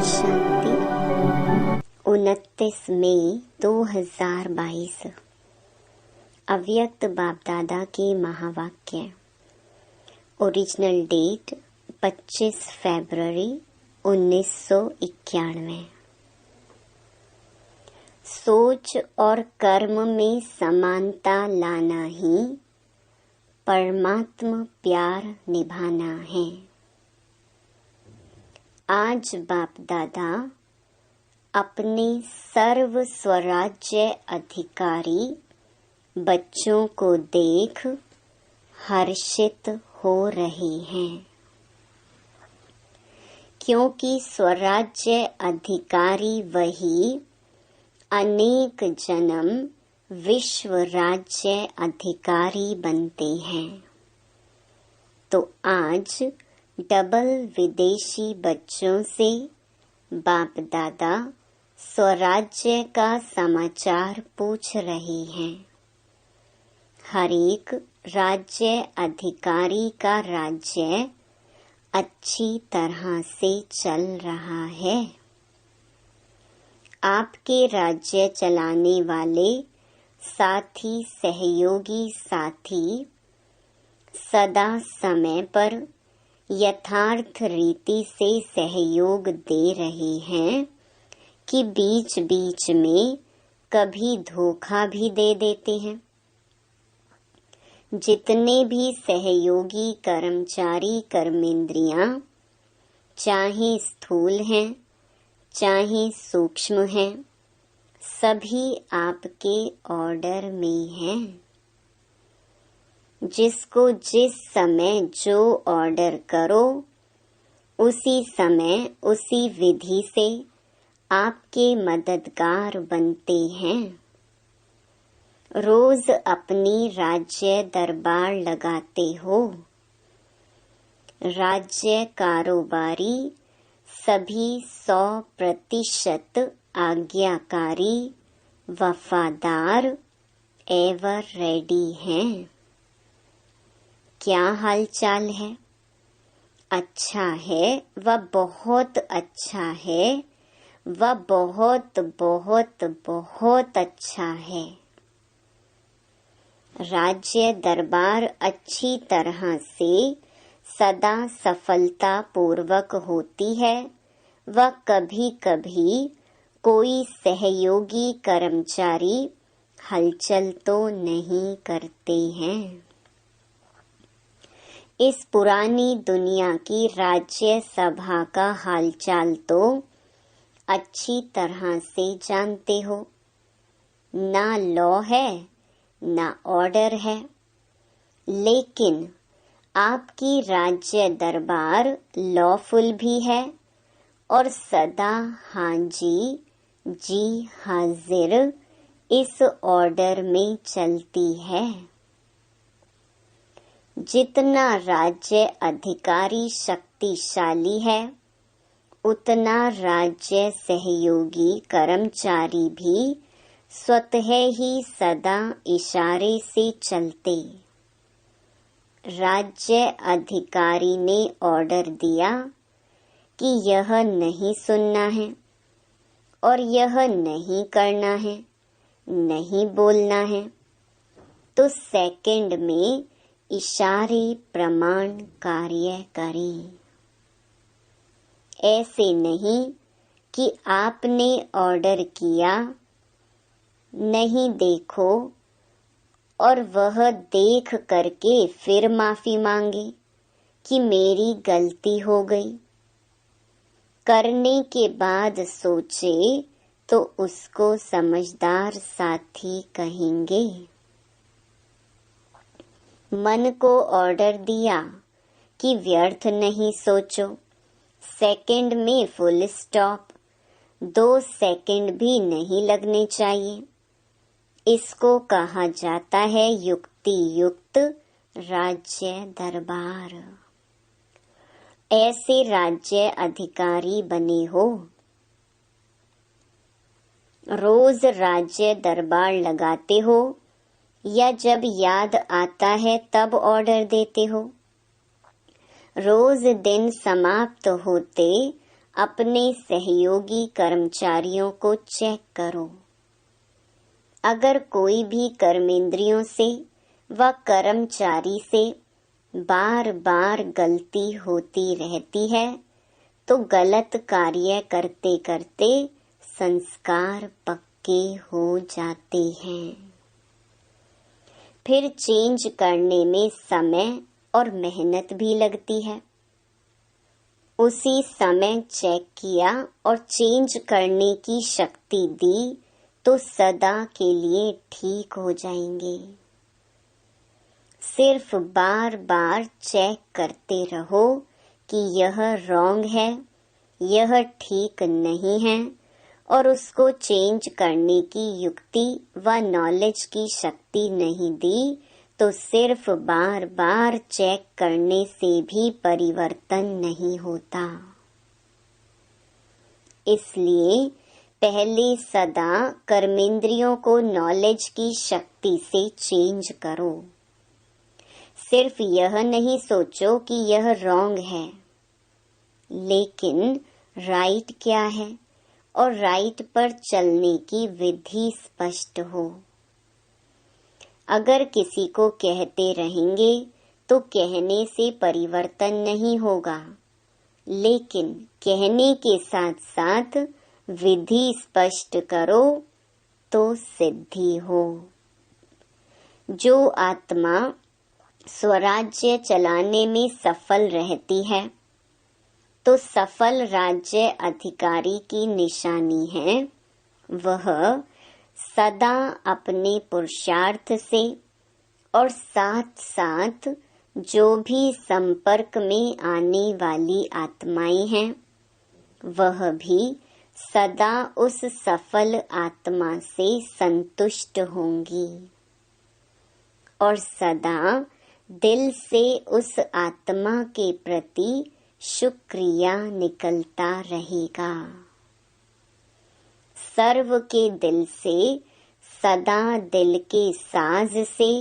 शांति। 29 मई 2022 अव्यक्त बाप दादा के महावाक्य। ओरिजिनल डेट 25 फरवरी 1991। सोच और कर्म में समानता लाना ही परमात्मा प्यार निभाना है। आज बाप दादा अपने सर्व स्वराज्य अधिकारी बच्चों को देख हर्षित हो रहे हैं, क्योंकि स्वराज्य अधिकारी वही अनेक जन्म विश्व राज्य अधिकारी बनते हैं। तो आज डबल विदेशी बच्चों से बाप दादा स्वराज्य का समाचार पूछ रहे हैं। हर एक राज्य अधिकारी का राज्य अच्छी तरह से चल रहा है। आपके राज्य चलाने वाले साथी सहयोगी साथी सदा समय पर यथार्थ रीति से सहयोग दे रहे हैं कि बीच बीच में कभी धोखा भी दे देते हैं। जितने भी सहयोगी कर्मचारी कर्मेंद्रियां चाहे स्थूल हैं चाहे सूक्ष्म हैं, सभी आपके ऑर्डर में हैं। जिसको जिस समय जो ऑर्डर करो उसी समय उसी विधि से आपके मददगार बनते हैं। रोज अपनी राज्य दरबार लगाते हो। राज्य कारोबारी सभी 100% आज्ञाकारी वफादार एवर रेडी हैं। क्या हाल चाल है? अच्छा है, वह बहुत अच्छा है, वह बहुत बहुत बहुत अच्छा है। राज्य दरबार अच्छी तरह से सदा सफलता पूर्वक होती है। वह कभी कभी कोई सहयोगी कर्मचारी हलचल तो नहीं करते हैं। इस पुरानी दुनिया की राज्य सभा का हालचाल तो अच्छी तरह से जानते हो। ना लॉ है ना ऑर्डर है, लेकिन आपकी राज्य दरबार लॉफुल भी है और सदा हाँ जी हाजिर इस ऑर्डर में चलती है। जितना राज्य अधिकारी शक्तिशाली है, उतना राज्य सहयोगी कर्मचारी भी स्वतः ही सदा इशारे से चलते। राज्य अधिकारी ने ऑर्डर दिया कि यह नहीं सुनना है और यह नहीं करना है, नहीं बोलना है, तो सेकंड में इशारे प्रमाण कार्य करें। ऐसे नहीं कि आपने ऑर्डर किया, नहीं देखो और वह देख करके फिर माफी मांगे कि मेरी गलती हो गई। करने के बाद सोचे तो उसको समझदार साथी कहेंगे। मन को ऑर्डर दिया कि व्यर्थ नहीं सोचो, सेकंड में फुल स्टॉप, 2 सेकंड भी नहीं लगने चाहिए। इसको कहा जाता है युक्ति युक्त राज्य दरबार। ऐसे राज्य अधिकारी बने हो। रोज राज्य दरबार लगाते हो या जब याद आता है तब ऑर्डर देते हो। रोज दिन समाप्त होते अपने सहयोगी कर्मचारियों को चेक करो। अगर कोई भी कर्मेंद्रियों से व कर्मचारी से बार बार गलती होती रहती है तो गलत कार्य करते करते संस्कार पक्के हो जाते हैं। फिर चेंज करने में समय और मेहनत भी लगती है। उसी समय चेक किया और चेंज करने की शक्ति दी तो सदा के लिए ठीक हो जाएंगे। सिर्फ बार बार चेक करते रहो कि यह रॉन्ग है, यह ठीक नहीं है, और उसको चेंज करने की युक्ति व नॉलेज की शक्ति नहीं दी तो सिर्फ बार बार चेक करने से भी परिवर्तन नहीं होता। इसलिए पहले सदा कर्मेंद्रियों को नॉलेज की शक्ति से चेंज करो। सिर्फ यह नहीं सोचो कि यह रॉन्ग है, लेकिन राइट क्या है और राइट पर चलने की विधि स्पष्ट हो। अगर किसी को कहते रहेंगे तो कहने से परिवर्तन नहीं होगा, लेकिन कहने के साथ साथ विधि स्पष्ट करो तो सिद्धि हो। जो आत्मा स्वराज्य चलाने में सफल रहती है तो सफल राज्य अधिकारी की निशानी है वह सदा अपने पुरुषार्थ से और साथ साथ जो भी संपर्क में आने वाली आत्माएं हैं वह भी सदा उस सफल आत्मा से संतुष्ट होंगी और सदा दिल से उस आत्मा के प्रति शुक्रिया निकलता रहेगा। सर्व के दिल से सदा दिल के साज से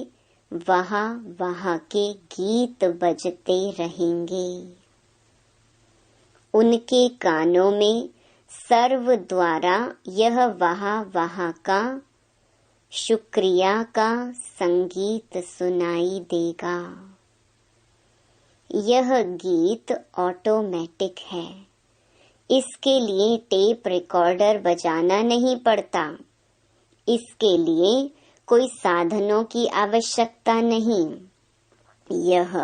वहाँ वहाँ के गीत बजते रहेंगे। उनके कानों में सर्व द्वारा यह वहाँ वहाँ का शुक्रिया का संगीत सुनाई देगा। यह गीत ऑटोमेटिक है, इसके लिए टेप रिकॉर्डर बजाना नहीं पड़ता, इसके लिए कोई साधनों की आवश्यकता नहीं। यह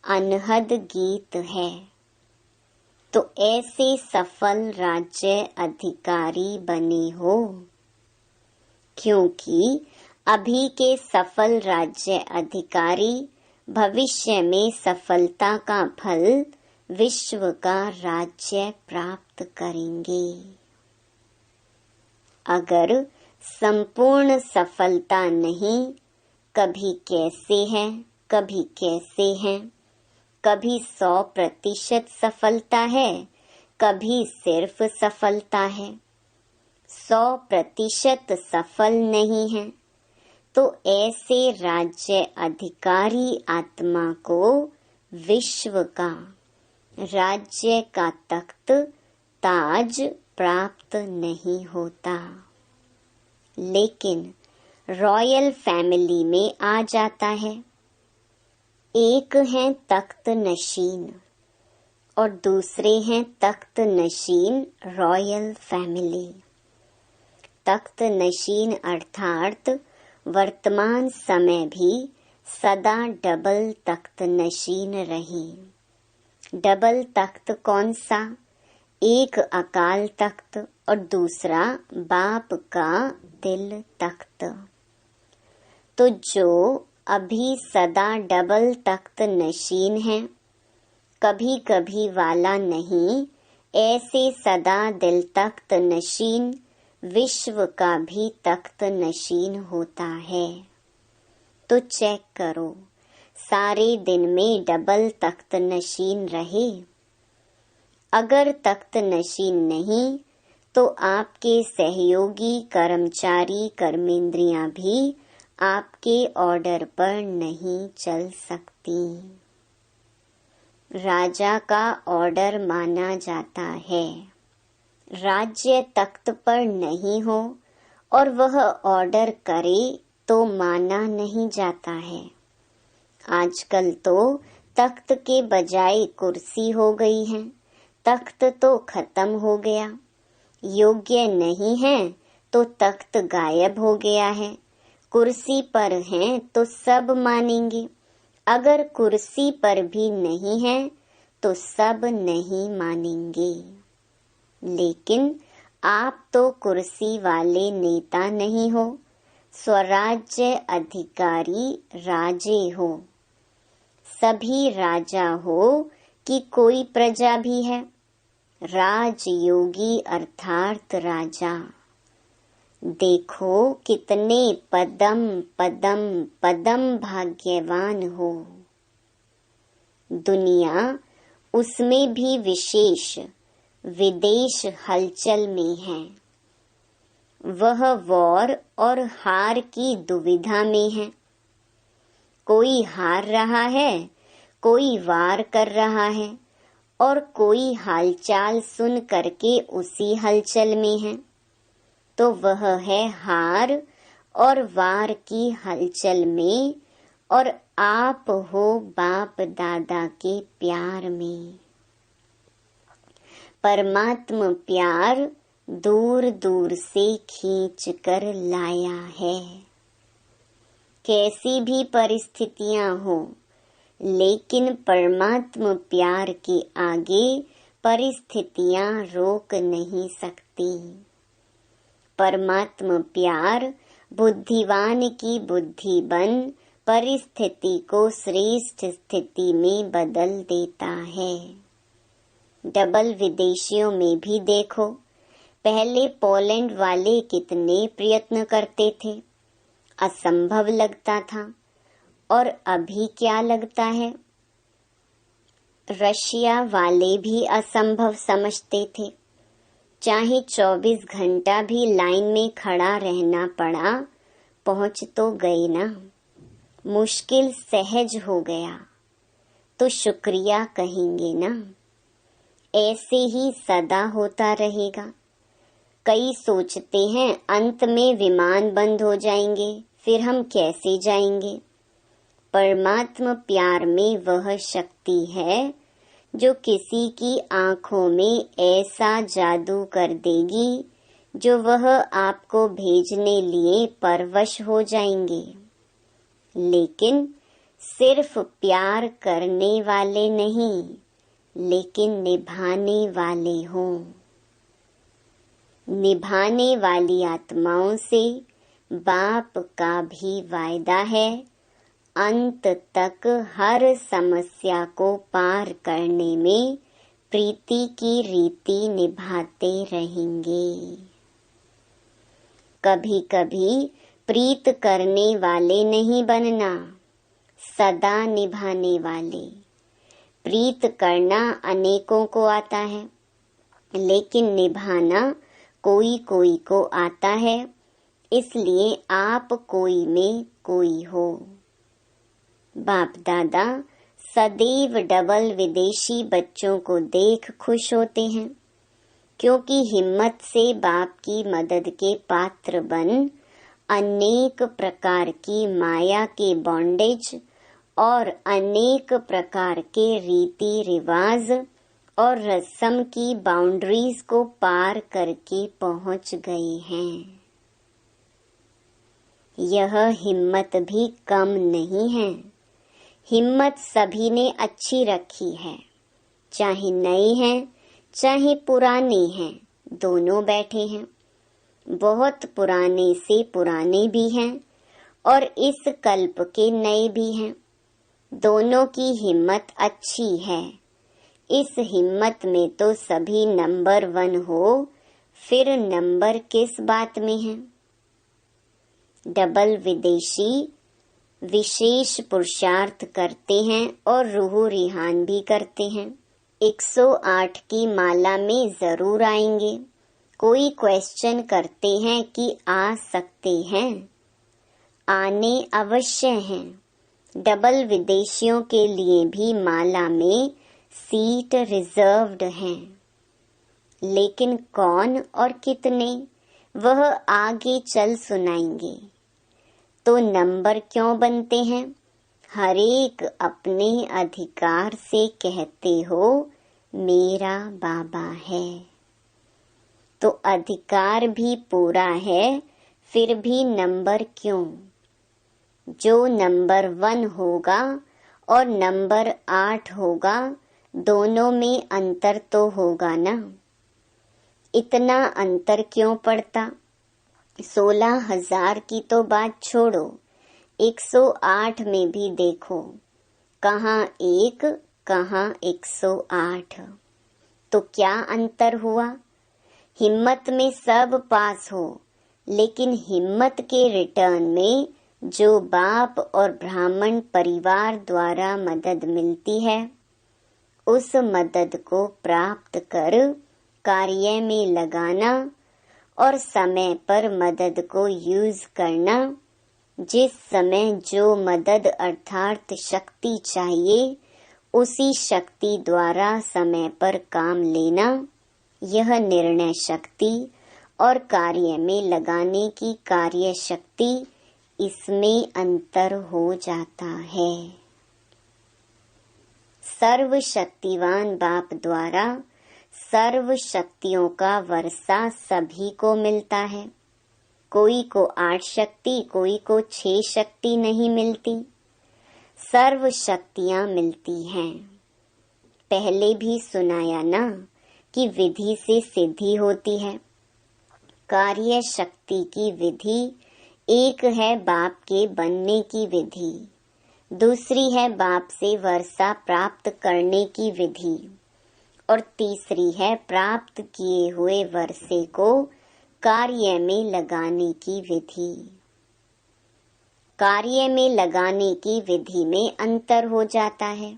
अनहद गीत है। तो ऐसे सफल राज्य अधिकारी बने हो, क्योंकि अभी के सफल राज्य अधिकारी भविष्य में सफलता का फल विश्व का राज्य प्राप्त करेंगे। अगर संपूर्ण सफलता नहीं, कभी कैसे है, कभी कैसे है, कभी 100% सफलता है, कभी सिर्फ सफलता है, 100% सफल नहीं है, तो ऐसे राज्य अधिकारी आत्मा को विश्व का राज्य का तख्त ताज प्राप्त नहीं होता, लेकिन रॉयल फैमिली में आ जाता है। एक हैं तख्त नशीन और दूसरे हैं तख्त नशीन रॉयल फैमिली। तख्त नशीन अर्थात वर्तमान समय भी सदा डबल तख्त नशीन रही। डबल तख्त कौन सा? एक अकाल तख्त और दूसरा बाप का दिल तख्त। तो जो अभी सदा डबल तख्त नशीन है, कभी कभी वाला नहीं, ऐसे सदा दिल तख्त नशीन विश्व का भी तख्त नशीन होता है। तो चेक करो, सारे दिन में डबल तख्त नशीन रहे। अगर तख्त नशीन नहीं तो आपके सहयोगी कर्मचारी कर्मेंद्रियां भी आपके ऑर्डर पर नहीं चल सकती। राजा का ऑर्डर माना जाता है। राज्य तख्त पर नहीं हो और वह ऑर्डर करे तो माना नहीं जाता है। आजकल तो तख्त के बजाय कुर्सी हो गई है। तख्त तो खत्म हो गया। योग्य नहीं है तो तख्त गायब हो गया है। कुर्सी पर हैं तो सब मानेंगे। अगर कुर्सी पर भी नहीं है तो सब नहीं मानेंगे। लेकिन आप तो कुर्सी वाले नेता नहीं हो, स्वराज्य अधिकारी राजे हो। सभी राजा हो कि कोई प्रजा भी है, राजयोगी अर्थात राजा। देखो कितने पदम पदम पदम भाग्यवान हो। दुनिया उसमें भी विशेष विदेश हलचल में है। वह वॉर और हार की दुविधा में है। कोई हार रहा है, कोई वार कर रहा है और कोई हालचाल सुन करके उसी हलचल में है। तो वह है हार और वार की हलचल में और आप हो बाप दादा के प्यार में। परमात्मा प्यार दूर दूर से खींच कर लाया है। कैसी भी परिस्थितियां हो, लेकिन परमात्मा प्यार के आगे परिस्थितियां रोक नहीं सकती। परमात्मा प्यार बुद्धिवान की बुद्धि बन परिस्थिति को श्रेष्ठ स्थिति में बदल देता है। डबल विदेशियों में भी देखो, पहले पोलैंड वाले कितने प्रयत्न करते थे, असंभव लगता था। और अभी क्या लगता है? रशिया वाले भी असंभव समझते थे। चाहे 24 घंटा भी लाइन में खड़ा रहना पड़ा, पहुंच तो गए ना। मुश्किल सहज हो गया तो शुक्रिया कहेंगे ना। ऐसे ही सदा होता रहेगा। कई सोचते हैं अंत में विमान बंद हो जाएंगे, फिर हम कैसे जाएंगे। परमात्मा प्यार में वह शक्ति है जो किसी की आंखों में ऐसा जादू कर देगी जो वह आपको भेजने लिए परवश हो जाएंगे। लेकिन सिर्फ प्यार करने वाले नहीं, लेकिन निभाने वाले हों। निभाने वाली आत्माओं से बाप का भी वायदा है, अंत तक हर समस्या को पार करने में प्रीति की रीति निभाते रहेंगे। कभी कभी प्रीत करने वाले नहीं बनना, सदा निभाने वाले। प्रीत करना अनेकों को आता है, लेकिन निभाना कोई कोई को आता है। इसलिए आप कोई में कोई हो। बाप दादा सदैव डबल विदेशी बच्चों को देख खुश होते हैं, क्योंकि हिम्मत से बाप की मदद के पात्र बन अनेक प्रकार की माया के बॉन्डेज और अनेक प्रकार के रीति रिवाज और रस्म की बाउंड्रीज को पार करके पहुंच गए हैं। यह हिम्मत भी कम नहीं है। हिम्मत सभी ने अच्छी रखी है, चाहे नए हैं चाहे पुराने हैं, दोनों बैठे हैं। बहुत पुराने से पुराने भी हैं और इस कल्प के नए भी हैं। दोनों की हिम्मत अच्छी है। इस हिम्मत में तो सभी नंबर 1 हो, फिर नंबर किस बात में है। डबल विदेशी विशेष पुरुषार्थ करते हैं और रूह रिहान भी करते हैं। 108 की माला में जरूर आएंगे। कोई क्वेश्चन करते हैं कि आ सकते हैं, आने अवश्य हैं। डबल विदेशियों के लिए भी माला में सीट रिजर्व्ड हैं, लेकिन कौन और कितने वह आगे चल सुनाएंगे। तो नंबर क्यों बनते हैं? हर एक अपने अधिकार से कहते हो मेरा बाबा है। तो अधिकार भी पूरा है, फिर भी नंबर क्यों? जो नंबर 1 होगा और नंबर 8 होगा, दोनों में अंतर तो होगा ना। इतना अंतर क्यों पड़ता? 16,000 की तो बात छोड़ो, 108 में भी देखो, कहाँ 1 कहाँ 108। तो क्या अंतर हुआ? हिम्मत में सब पास हो, लेकिन हिम्मत के रिटर्न में जो बाप और ब्राह्मण परिवार द्वारा मदद मिलती है, उस मदद को प्राप्त कर कार्य में लगाना और समय पर मदद को यूज करना। जिस समय जो मदद अर्थात शक्ति चाहिए, उसी शक्ति द्वारा समय पर काम लेना, यह निर्णय शक्ति और कार्य में लगाने की कार्य शक्ति, इसमें अंतर हो जाता है। सर्वशक्तिवान बाप द्वारा सर्व शक्तियों का वर्षा सभी को मिलता है। कोई को 8 शक्ति, कोई को 6 शक्ति नहीं मिलती, सर्व शक्तियां मिलती हैं। पहले भी सुनाया ना कि विधि से सिद्धि होती है। कार्य शक्ति की विधि एक है बाप के बनने की विधि, दूसरी है बाप से वर्षा प्राप्त करने की विधि, और तीसरी है प्राप्त किए हुए वर्षे को कार्य में लगाने की विधि। कार्य में लगाने की विधि में अंतर हो जाता है।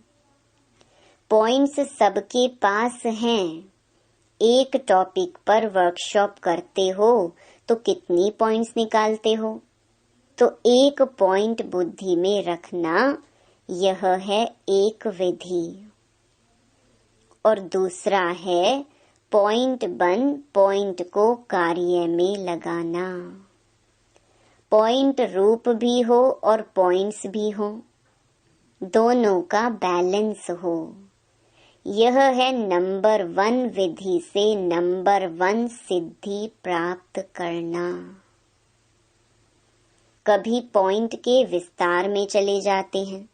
पॉइंट्स सबके पास हैं। एक टॉपिक पर वर्कशॉप करते हो तो कितनी पॉइंट्स निकालते हो? तो एक पॉइंट बुद्धि में रखना, यह है एक विधि। और दूसरा है पॉइंट बन पॉइंट को कार्य में लगाना। पॉइंट रूप भी हो और पॉइंट्स भी हो, दोनों का बैलेंस हो। यह है नंबर 1 विधि से नंबर 1 सिद्धि प्राप्त करना। कभी पॉइंट के विस्तार में चले जाते हैं,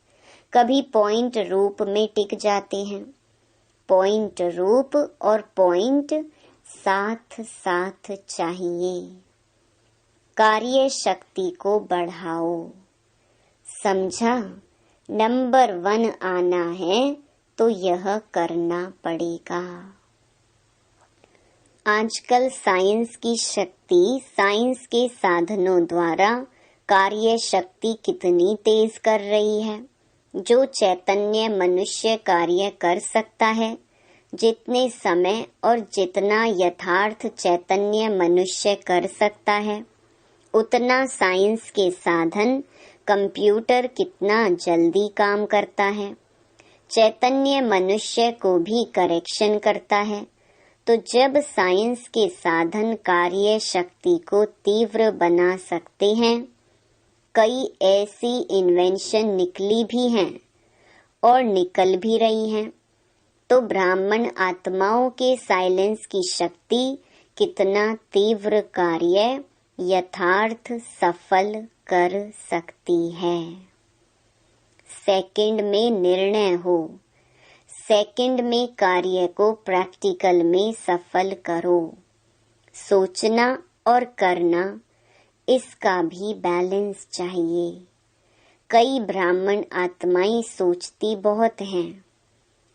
कभी पॉइंट रूप में टिक जाते हैं। पॉइंट रूप और पॉइंट साथ साथ चाहिए। कार्य शक्ति को बढ़ाओ। समझा? नंबर 1 आना है तो यह करना पड़ेगा। आजकल साइंस की शक्ति, साइंस के साधनों द्वारा कार्य शक्ति कितनी तेज कर रही है। जो चैतन्य मनुष्य कार्य कर सकता है, जितने समय और जितना यथार्थ चैतन्य मनुष्य कर सकता है, उतना साइंस के साधन कंप्यूटर कितना जल्दी काम करता है। चैतन्य मनुष्य को भी करेक्शन करता है। तो जब साइंस के साधन कार्य शक्ति को तीव्र बना सकते हैं, कई ऐसी इन्वेंशन निकली भी हैं और निकल भी रही हैं, तो ब्राह्मण आत्माओं के साइलेंस की शक्ति कितना तीव्र कार्य यथार्थ सफल कर सकती है। सेकंड में निर्णय हो, सेकंड में कार्य को प्रैक्टिकल में सफल करो। सोचना और करना, इसका भी बैलेंस चाहिए। कई ब्राह्मण आत्माएं सोचती बहुत हैं,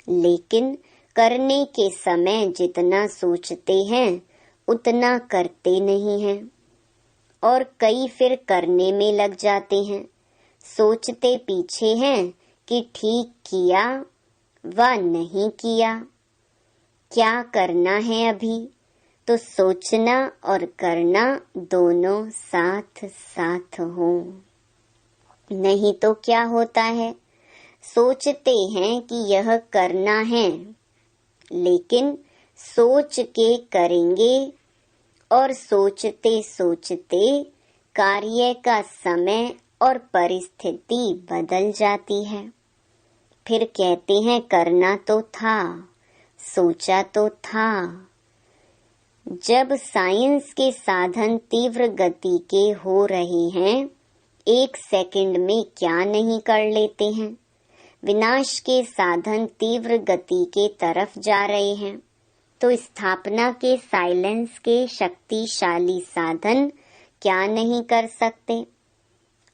लेकिन करने के समय जितना सोचते हैं उतना करते नहीं हैं, और कई फिर करने में लग जाते हैं। सोचते पीछे हैं कि ठीक किया व नहीं किया, क्या करना है अभी। तो सोचना और करना दोनों साथ साथ हो। नहीं तो क्या होता है, सोचते हैं कि यह करना है, लेकिन सोच के करेंगे और सोचते सोचते कार्य का समय और परिस्थिति बदल जाती है। फिर कहते हैं करना तो था, सोचा तो था। जब साइंस के साधन तीव्र गति के हो रहे हैं, 1 सेकंड में क्या नहीं कर लेते हैं। विनाश के साधन तीव्र गति के तरफ जा रहे हैं, तो स्थापना के साइलेंस के शक्तिशाली साधन क्या नहीं कर सकते।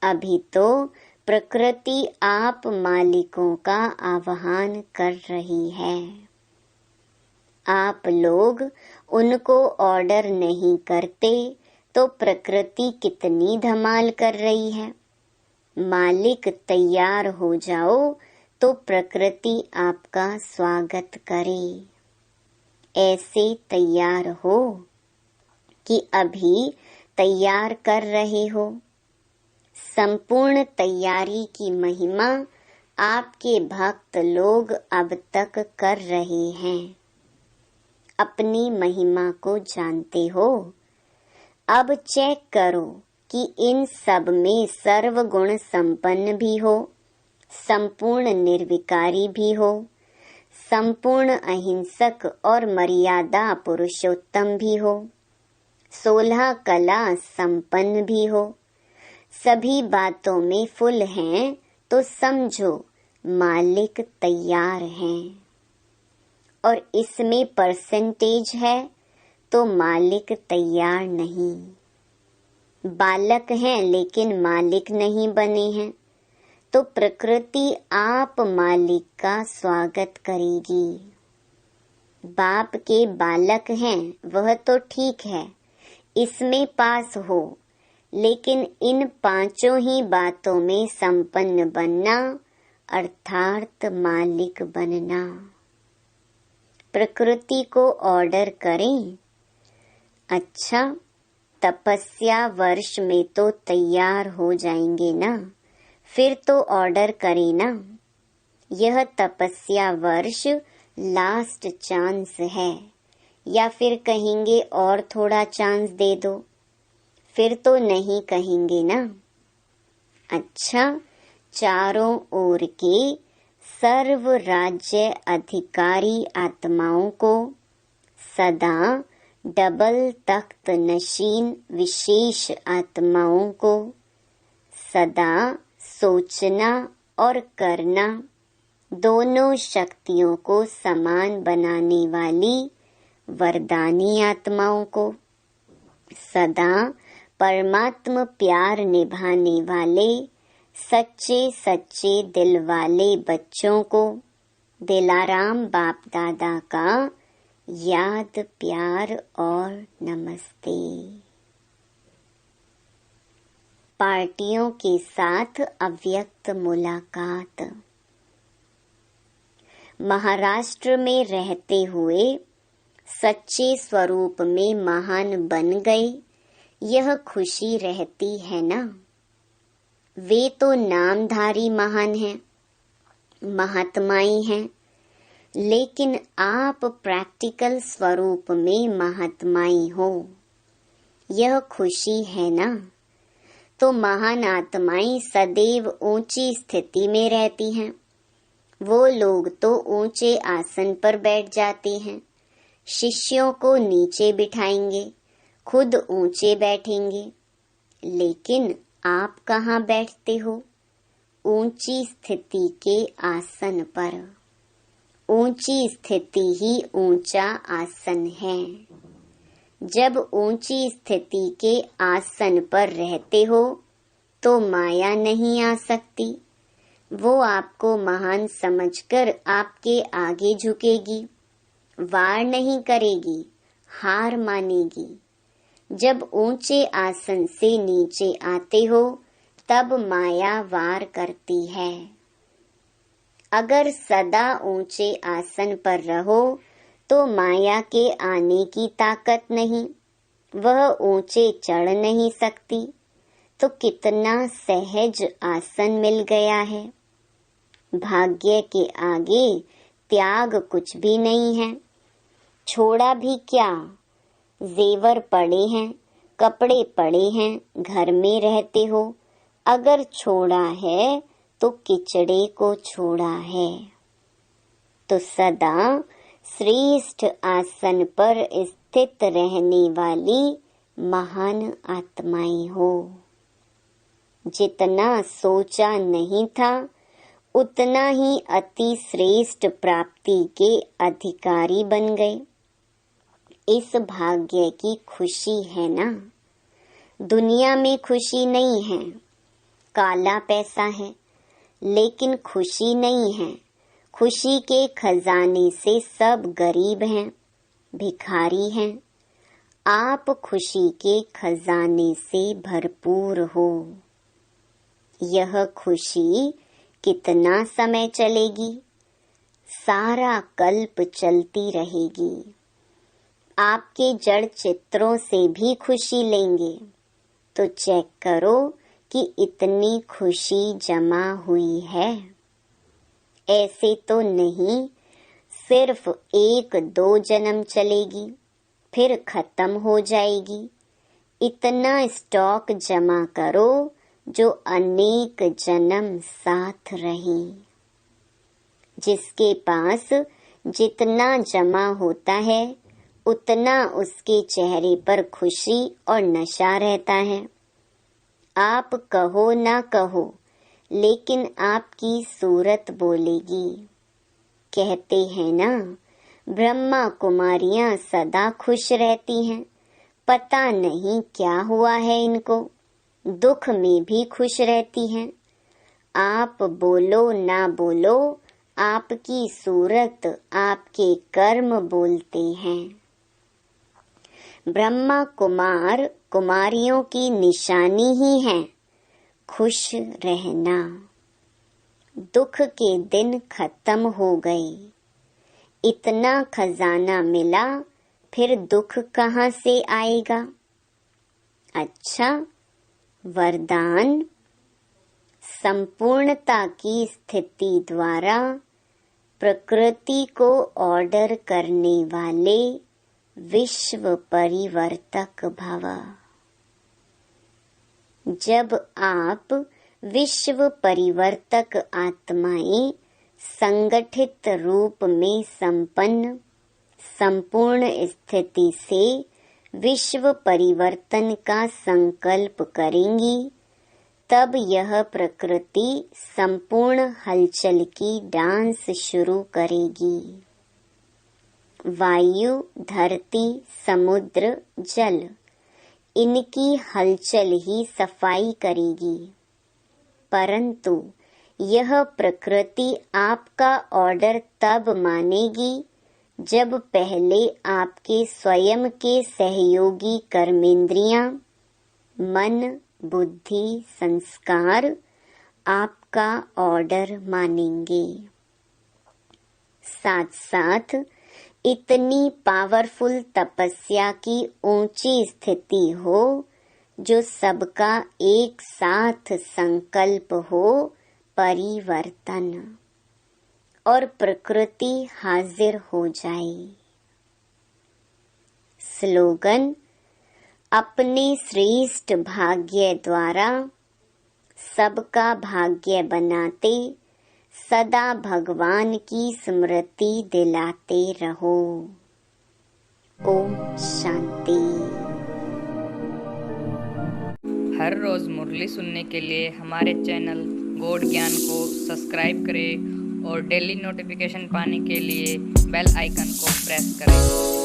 अभी तो प्रकृति आप मालिकों का आह्वान कर रही है। आप लोग उनको ऑर्डर नहीं करते तो प्रकृति कितनी धमाल कर रही है। मालिक तैयार हो जाओ तो प्रकृति आपका स्वागत करे। ऐसे तैयार हो कि अभी तैयार कर रहे हो। संपूर्ण तैयारी की महिमा आपके भक्त लोग अब तक कर रहे हैं। अपनी महिमा को जानते हो। अब चेक करो कि इन सब में सर्वगुण संपन्न भी हो, संपूर्ण निर्विकारी भी हो, संपूर्ण अहिंसक और मर्यादा पुरुषोत्तम भी हो, 16 कला संपन्न भी हो, सभी बातों में फुल हैं, तो समझो मालिक तैयार हैं। और इसमें परसेंटेज है तो मालिक तैयार नहीं। बालक हैं लेकिन मालिक नहीं बने हैं, तो प्रकृति आप मालिक का स्वागत करेगी। बाप के बालक हैं वह तो ठीक है, इसमें पास हो, लेकिन इन 5 ही बातों में संपन्न बनना अर्थात मालिक बनना। प्रकृति को ऑर्डर करें। अच्छा, तपस्या वर्ष में तो तैयार हो जाएंगे ना, फिर तो ऑर्डर करें ना। यह तपस्या वर्ष लास्ट चांस है, या फिर कहेंगे और थोड़ा चांस दे दो, फिर तो नहीं कहेंगे ना। अच्छा, चारों ओर के सर्व राज्य अधिकारी आत्माओं को सदा डबल तख्त नशीन विशेष आत्माओं को सदा सोचना और करना दोनों शक्तियों को समान बनाने वाली वरदानी आत्माओं को सदा परमात्म प्यार निभाने वाले सच्चे सच्चे दिल वाले बच्चों को दिलाराम बाप दादा का याद प्यार और नमस्ते। पार्टियों के साथ अव्यक्त मुलाकात। महाराष्ट्र में रहते हुए सच्चे स्वरूप में महान बन गए, यह खुशी रहती है ना। वे तो नामधारी महान हैं, महात्माई हैं, लेकिन आप प्रैक्टिकल स्वरूप में महात्माई हो, यह खुशी है ना। तो महान आत्माएं सदैव ऊंची स्थिति में रहती हैं। वो लोग तो ऊंचे आसन पर बैठ जाते हैं, शिष्यों को नीचे बिठाएंगे, खुद ऊंचे बैठेंगे। लेकिन आप कहाँ बैठते हो? ऊंची स्थिति के आसन पर। ऊंची स्थिति ही ऊंचा आसन है। जब ऊंची स्थिति के आसन पर रहते हो तो माया नहीं आ सकती। वो आपको महान समझकर आपके आगे झुकेगी, वार नहीं करेगी, हार मानेगी। जब ऊंचे आसन से नीचे आते हो तब माया वार करती है। अगर सदा ऊंचे आसन पर रहो तो माया के आने की ताकत नहीं, वह ऊंचे चढ़ नहीं सकती। तो कितना सहज आसन मिल गया है। भाग्य के आगे त्याग कुछ भी नहीं है। छोड़ा भी क्या, जेवर पड़े हैं, कपड़े पड़े हैं, घर में रहते हो। अगर छोड़ा है तो किचड़े को छोड़ा है। तो सदा श्रेष्ठ आसन पर स्थित रहने वाली महान आत्माएं हो। जितना सोचा नहीं था उतना ही अति श्रेष्ठ प्राप्ति के अधिकारी बन गए। इस भाग्य की खुशी है ना। दुनिया में खुशी नहीं है, काला पैसा है, लेकिन खुशी नहीं है। खुशी के खजाने से सब गरीब हैं, भिखारी हैं। आप खुशी के खजाने से भरपूर हो। यह खुशी कितना समय चलेगी? सारा कल्प चलती रहेगी। आपके जड़ चित्रों से भी खुशी लेंगे तो चेक करो कि इतनी खुशी जमा हुई है। ऐसे तो नहीं सिर्फ 1-2 जन्म चलेगी फिर खत्म हो जाएगी। इतना स्टॉक जमा करो जो अनेक जन्म साथ रहे। जिसके पास जितना जमा होता है उतना उसके चेहरे पर खुशी और नशा रहता है। आप कहो ना कहो, लेकिन आपकी सूरत बोलेगी। कहते हैं ना, ब्रह्मा कुमारियां सदा खुश रहती हैं। पता नहीं क्या हुआ है इनको, दुख में भी खुश रहती हैं। आप बोलो ना बोलो, आपकी सूरत आपके कर्म बोलते हैं। ब्रह्मा कुमार कुमारियों की निशानी ही है खुश रहना। दुख के दिन खत्म हो गए। इतना खजाना मिला, फिर दुख कहाँ से आएगा? अच्छा, वरदान संपूर्णता की स्थिति द्वारा प्रकृति को ऑर्डर करने वाले विश्व परिवर्तक भव। जब आप विश्व परिवर्तक आत्माएं संगठित रूप में संपन्न संपूर्ण स्थिति से विश्व परिवर्तन का संकल्प करेंगी, तब यह प्रकृति संपूर्ण हलचल की डांस शुरू करेगी। वायु, धरती, समुद्र, जल, इनकी हलचल ही सफाई करेगी। परंतु यह प्रकृति आपका ऑर्डर तब मानेगी जब पहले आपके स्वयं के सहयोगी कर्मेंद्रियां, मन, बुद्धि, संस्कार आपका ऑर्डर मानेंगे। साथ साथ इतनी पावरफुल तपस्या की ऊंची स्थिति हो जो सबका एक साथ संकल्प हो परिवर्तन, और प्रकृति हाजिर हो जाए। स्लोगन: अपने श्रेष्ठ भाग्य द्वारा सबका भाग्य बनाते सदा भगवान की स्मृति दिलाते रहो। ओम शांति। हर रोज मुरली सुनने के लिए हमारे चैनल गॉड ज्ञान को सब्सक्राइब करें और डेली नोटिफिकेशन पाने के लिए बेल आइकन को प्रेस करें।